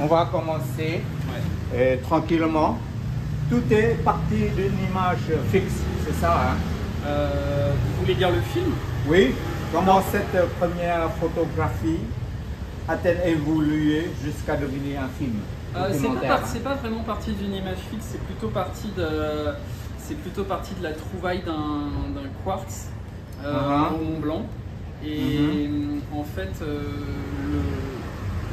On va commencer tranquillement. Tout est parti d'une image fixe, c'est ça, hein? Vous voulez dire le film? Oui. Comment cette première photographie a-t-elle évolué jusqu'à devenir un film documentaire? C'est pas vraiment parti d'une image fixe, c'est plutôt parti de la trouvaille d'un quartz au Mont Blanc. Et en fait,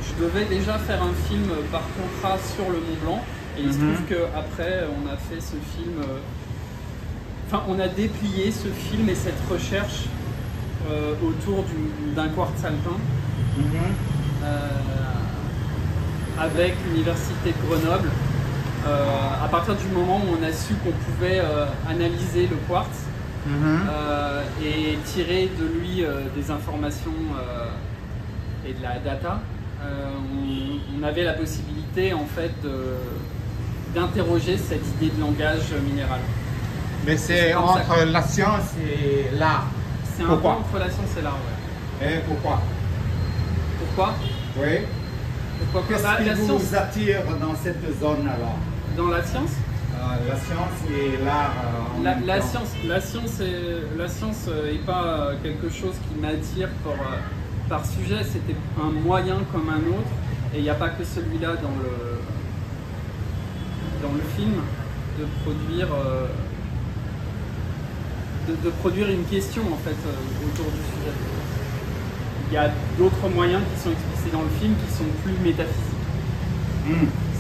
je devais déjà faire un film par contrat sur le Mont Blanc. Et il se trouve qu'après, on a fait ce film. Enfin, on a déplié ce film et cette recherche autour d'un quartz alpin. Avec l'université de Grenoble, à partir du moment où on a su qu'on pouvait analyser le quartz et tirer de lui des informations et de la data, on avait la possibilité en fait d'interroger cette idée de langage minéral. Mais c'est entre la science et l'art. C'est un peu entre la science et l'art, ouais. Et pourquoi? Pourquoi? Oui. Qu'est-ce qui vous science... attire dans cette zone alors? Dans la science? La science et l'art. La science est pas quelque chose qui m'attire par sujet. C'était un moyen comme un autre, et il n'y a pas que celui-là dans le film de produire une question en fait autour du sujet. Il y a d'autres moyens qui sont explicités dans le film qui sont plus métaphysiques.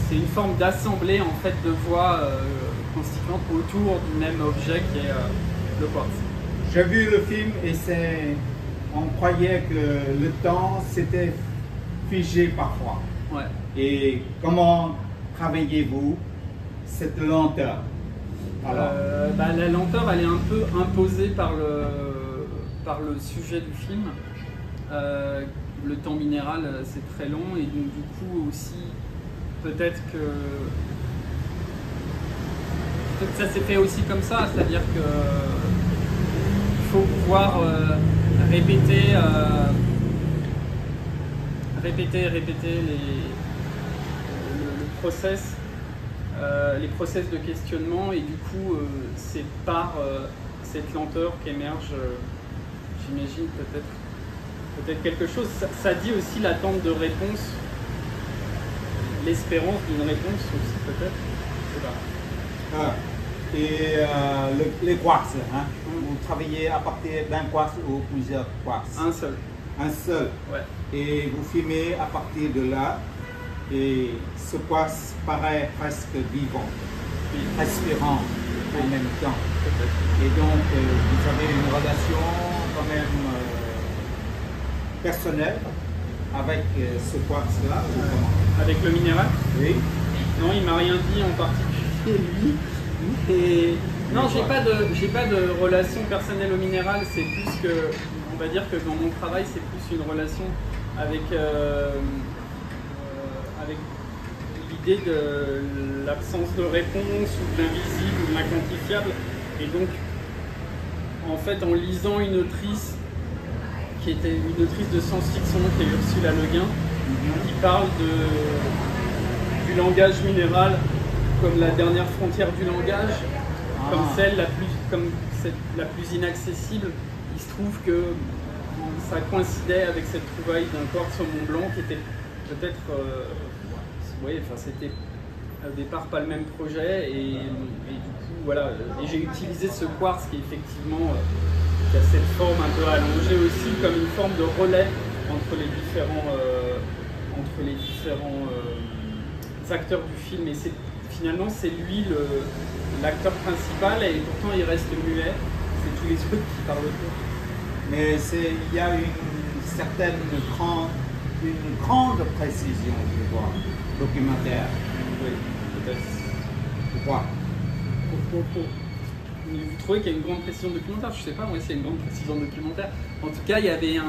C'est une forme d'assemblée en fait de voix constituantes autour du même objet qui est le quartz. J'ai vu le film et on croyait que le temps s'était figé parfois. Ouais. Et comment travaillez-vous cette lenteur? La lenteur, elle est un peu imposée par le sujet du film. Le temps minéral, c'est très long, et donc du coup aussi, peut-être que ça s'est fait aussi comme ça, c'est-à-dire que il faut pouvoir répéter le process. Les process de questionnement, et du coup c'est par cette lenteur qu'émerge, j'imagine, peut-être quelque chose. Ça dit aussi l'attente de réponse, l'espérance d'une réponse aussi peut-être. Les quartz, hein? Vous travaillez à partir d'un quartz ou plusieurs quartz? Un seul. Un seul? Ouais. Et vous filmez à partir de là, et ce quartz paraît presque vivant, respirant en même temps. Et donc, vous avez une relation quand même personnelle avec ce quartz-là? Avec le minéral? Oui. Non, il m'a rien dit en particulier, lui. Et non, j'ai pas de relation personnelle au minéral. C'est plus que, on va dire que dans mon travail, c'est plus une relation avec l'idée de l'absence de réponse, ou de l'invisible, ou de l'inquantifiable. Et donc, en fait, en lisant une autrice qui était une autrice de science-fiction, qui est Ursula Le Guin, qui parle du langage minéral comme la dernière frontière du langage, comme celle la plus inaccessible. Il se trouve que ça coïncidait avec cette trouvaille d'un quartz au Mont Blanc qui était peut-être... c'était au départ pas le même projet, et du coup, voilà. Et j'ai utilisé ce quartz qui effectivement qui a cette forme un peu allongée aussi, comme une forme de relais entre les différents acteurs du film. Et finalement, c'est lui l'acteur principal, et pourtant il reste muet. C'est tous les trucs qui parlent autour. Mais il y a une grande précision, je vois, documentaire. Oui, peut-être. Pourquoi? Vous trouvez qu'il y a une grande précision documentaire? Je sais pas, moi, s'il y a une grande précision documentaire. En tout cas, il y a l'idée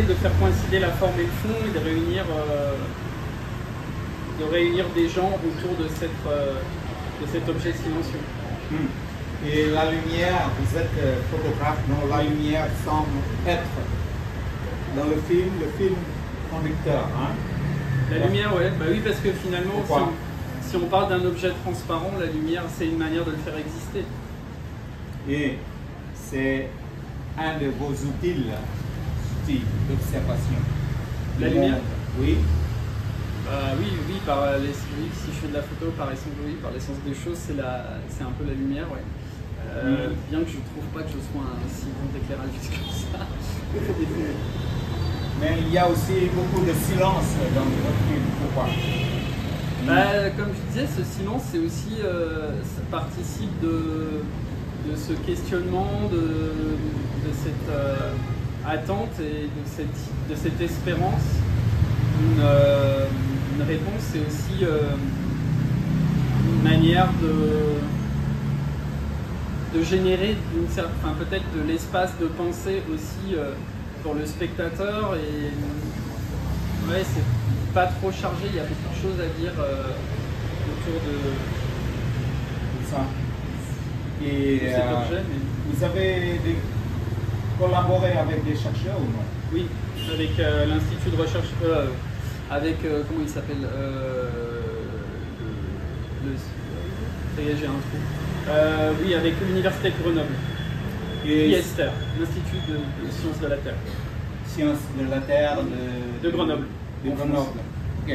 de faire coïncider la forme et le fond, et de réunir des gens autour de cet objet silencieux. Et la lumière, vous êtes photographe, donc la lumière semble être dans le film conducteur. Hein? La lumière, ouais. Bah oui, parce que finalement, Pourquoi? si on parle d'un objet transparent, la lumière, c'est une manière de le faire exister. Et c'est un de vos outils d'observation. La lumière? Oui. Oui, oui, si je fais de la photo, par essence, oui, par l'essence des choses, c'est un peu la lumière, ouais. Bien que je trouve pas que je sois un si bon éclairagiste comme ça. Mais il y a aussi beaucoup de silence dans votre film. Pourquoi? Comme je disais, ce silence, c'est aussi, ça participe de ce questionnement, de cette attente et de cette espérance. Une réponse, c'est aussi une manière de générer peut-être de l'espace de pensée aussi pour le spectateur. Et ouais, c'est pas trop chargé, il y a beaucoup de choses à dire autour de ça. Et cet objet. Mais... vous avez collaboré avec des chercheurs ou non? Oui, avec l'Institut de recherche, avec, comment il s'appelle j'ai un trou. Oui, avec l'Université de Grenoble. Et ISTER, l'Institut de Sciences de la Terre. Sciences de la Terre de Grenoble. De Grenoble. Ok.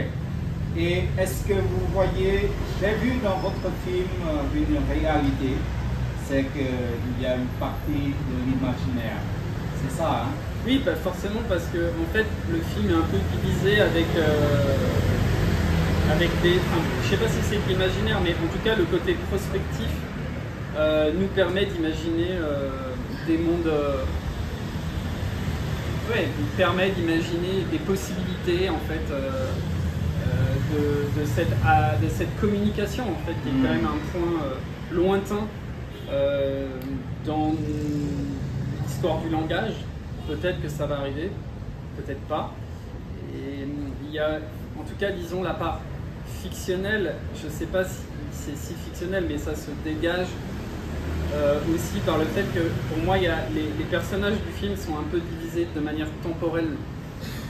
Et est-ce que vous voyez, j'ai vu dans votre film une réalité, c'est qu'il y a une partie de l'imaginaire. C'est ça, hein? Oui, forcément, parce que en fait, le film est un peu divisé avec des... je sais pas si c'est de l'imaginaire, mais en tout cas, le côté prospectif nous permet d'imaginer des mondes... nous permet d'imaginer des possibilités, en fait, de cette communication, en fait, qui est quand même un point lointain dans l'histoire du langage. Peut-être que ça va arriver, peut-être pas. Et il y a, en tout cas, disons, la part fictionnelle, je ne sais pas si c'est si fictionnel, mais ça se dégage aussi par le fait que, pour moi, les personnages du film sont un peu divisés de manière temporelle.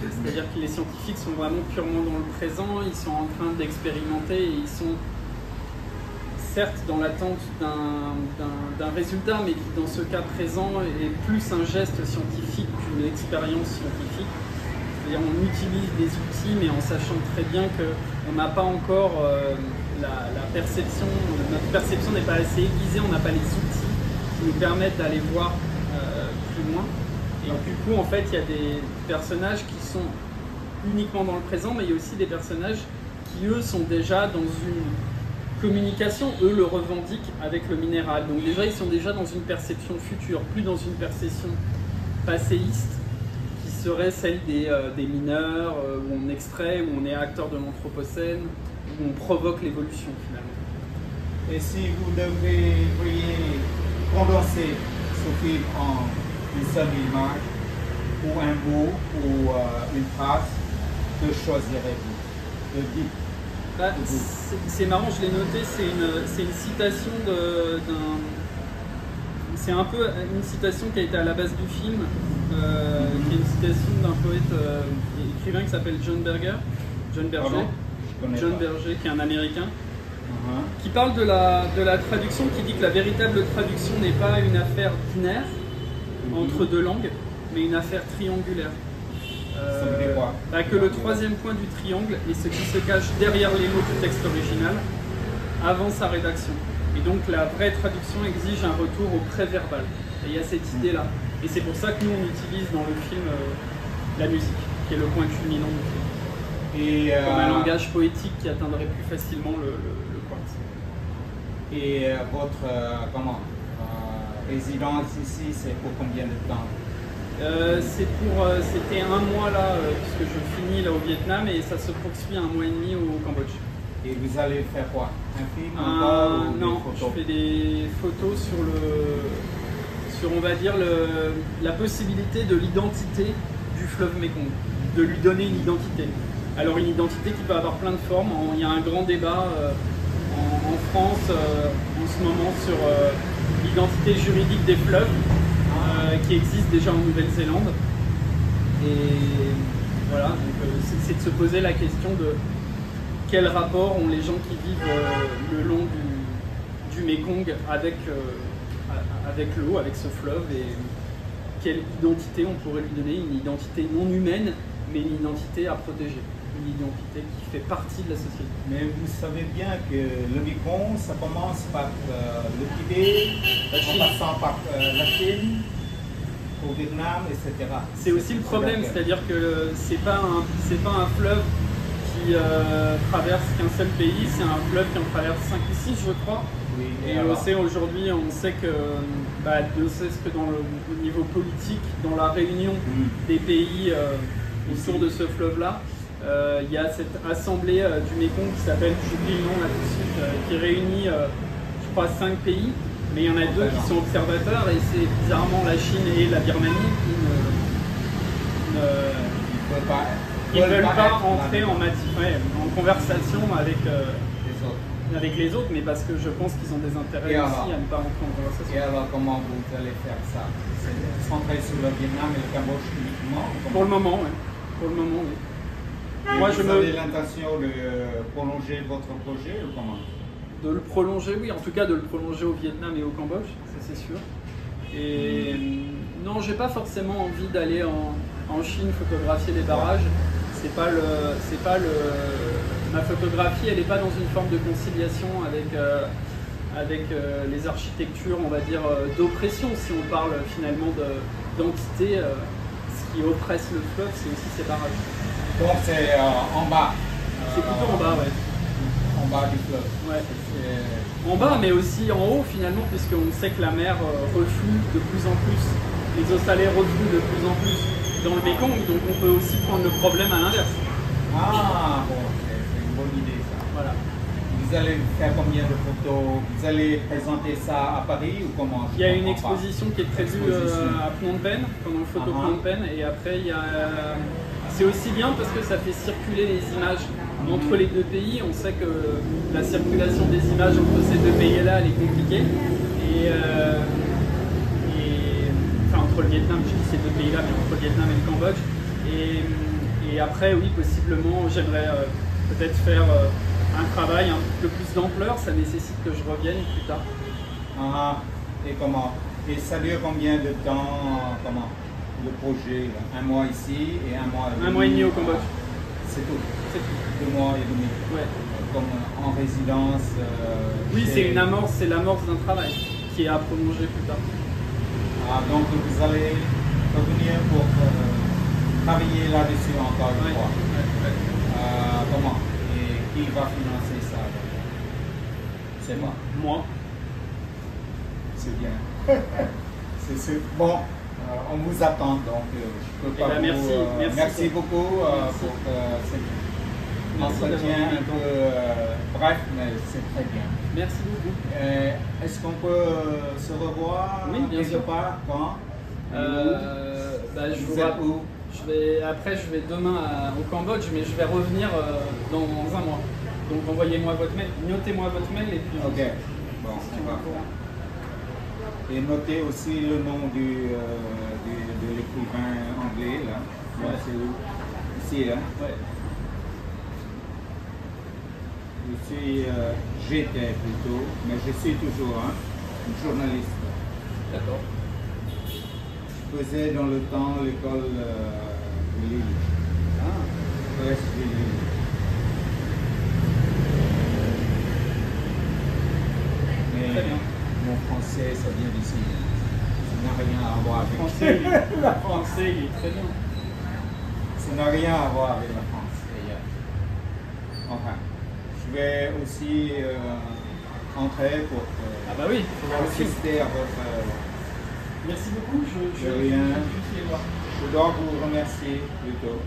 C'est-à-dire que les scientifiques sont vraiment purement dans le présent, ils sont en train d'expérimenter et ils sont certes dans l'attente d'un résultat, mais qui dans ce cas présent est plus un geste scientifique qu'une expérience scientifique. C'est-à-dire on utilise des outils, mais en sachant très bien qu'on n'a pas encore la perception, notre perception n'est pas assez aiguisée, on n'a pas les outils qui nous permettent d'aller voir plus loin. Et du coup, en fait, il y a des personnages qui sont uniquement dans le présent, mais il y a aussi des personnages qui, eux, sont déjà dans une communication, eux le revendiquent avec le minéral. Donc déjà, ils sont déjà dans une perception future, plus dans une perception passéiste, qui serait celle des mineurs, où on extrait, où on est acteur de l'anthropocène, où on provoque l'évolution finalement. Et si vous devriez condenser ce film en une seule image, ou un mot, ou une phrase, que choisirez-vous? C'est marrant, je l'ai noté, c'est une citation c'est un peu une citation qui a été à la base du film, qui est une citation d'un poète écrivain qui s'appelle John Berger, qui est un Américain, qui parle de la traduction, qui dit que la véritable traduction n'est pas une affaire binaire entre deux langues, mais une affaire triangulaire. Que le troisième point du triangle est ce qui se cache derrière les mots du texte original avant sa rédaction. Et donc la vraie traduction exige un retour au préverbal. Et il y a cette idée-là. Et c'est pour ça que nous on utilise dans le film la musique, qui est le point culminant du film. Comme un langage poétique qui atteindrait plus facilement le point. Et votre résidence ici, c'est pour combien de temps? C'était un mois là, puisque je finis là au Vietnam, et ça se poursuit un mois et demi au Cambodge. Et vous allez faire quoi? Un film encore ou non, des photos? je fais des photos sur on va dire, la possibilité de l'identité du fleuve Mékong, de lui donner une identité. Alors une identité qui peut avoir plein de formes. Il y a un grand débat en France en ce moment sur l'identité juridique des fleuves qui existe déjà en Nouvelle-Zélande. Et voilà, donc c'est de se poser la question de quel rapport ont les gens qui vivent le long du Mékong avec l'eau, avec ce fleuve, et quelle identité on pourrait lui donner, une identité non humaine, mais une identité à protéger, une identité qui fait partie de la société. Mais vous savez bien que le Mékong, ça commence par le Tibet, en passant par la Chine, au Vietnam, etc. C'est aussi le problème, c'est-à-dire que c'est pas un fleuve qui traverse qu'un seul pays, c'est un fleuve qui en traverse 5 ou 6, je crois. Oui, et aujourd'hui, on sait que, ne cesse que au niveau politique, dans la réunion des pays autour de ce fleuve-là, il y a cette assemblée du Mékong qui s'appelle, j'oublie le nom là tout de suite, qui réunit, je crois, 5 pays. Mais il y en a 2 qui sont observateurs, et c'est bizarrement la Chine et la Birmanie qui ne veulent pas entrer en conversation avec les autres, mais parce que je pense qu'ils ont des intérêts aussi à ne pas entrer en conversation. Et alors comment vous allez faire ça? C'est centré sur le Vietnam et le Cambodge uniquement? Pour le moment, oui. Pour le moment, oui. Vous avez l'intention de prolonger votre projet ou comment? De le prolonger, oui, en tout cas de le prolonger au Vietnam et au Cambodge, ça c'est sûr. Et non, j'ai pas forcément envie d'aller en Chine photographier les barrages. Ma photographie, elle n'est pas dans une forme de conciliation avec les architectures, on va dire, d'oppression. Si on parle finalement d'entité, ce qui oppresse le fleuve, c'est aussi ces barrages. Donc c'est en bas. C'est plutôt en bas, ouais. En bas du fleuve. Ouais. En bas, mais aussi en haut finalement, puisqu'on sait que la mer reflue de plus en plus, les eaux salées refluent de plus en plus dans le Mékong, donc on peut aussi prendre le problème à l'inverse. Ah bon, c'est une bonne idée ça. Voilà. Vous allez faire combien de photos? Vous allez présenter ça à Paris ou comment? Il y a une exposition qui est prévue à Phnom Penh, pendant le photo Phnom Penh, et après il y a... C'est aussi bien parce que ça fait circuler les images entre les deux pays. On sait que la circulation des images entre ces deux pays-là, elle est compliquée. Enfin, entre le Vietnam, je dis ces deux pays-là, mais entre le Vietnam et le Cambodge. Et après, oui, possiblement, j'aimerais peut-être faire un travail un peu plus d'ampleur. Ça nécessite que je revienne plus tard. Ah, et comment? Et ça dure combien de temps? Comment? Le projet, là. 1 mois ici et 1 mois et demi. 1 mois et demi au Cambodge. C'est tout. C'est tout. 2 mois et demi. Ouais. Comme en résidence. Oui, c'est l'amorce d'un travail qui est à prolonger plus tard. Ah, donc vous allez revenir pour travailler là-dessus encore une fois. Ouais. Comment? Et qui va financer ça? C'est moi. Moi. C'est bien. C'est bon. On vous attend, donc je peux pas vous... Merci beaucoup pour cet entretien un peu bref, mais c'est très bien. Merci beaucoup. Est-ce qu'on peut se revoir quelque part? Quand? Après, je vais demain au Cambodge, mais je vais revenir dans 1 mois. Donc envoyez-moi votre mail, notez-moi votre mail et puis... Ok, bon, on va. Et notez aussi le nom de l'écrivain anglais, là. Ouais. C'est où? Ici, là. Ouais. J'étais plutôt, mais je suis toujours une journaliste. D'accord. Je faisais dans le temps l'école de Lille. Ah. Presque de Lille. Mais mon français, ça vient d'ici. Ça n'a rien à voir avec le français, il est très bien. Ça n'a rien à voir avec la France, d'ailleurs. Enfin, je vais aussi entrer pour assister à votre... Merci beaucoup, Je dois vous remercier plutôt.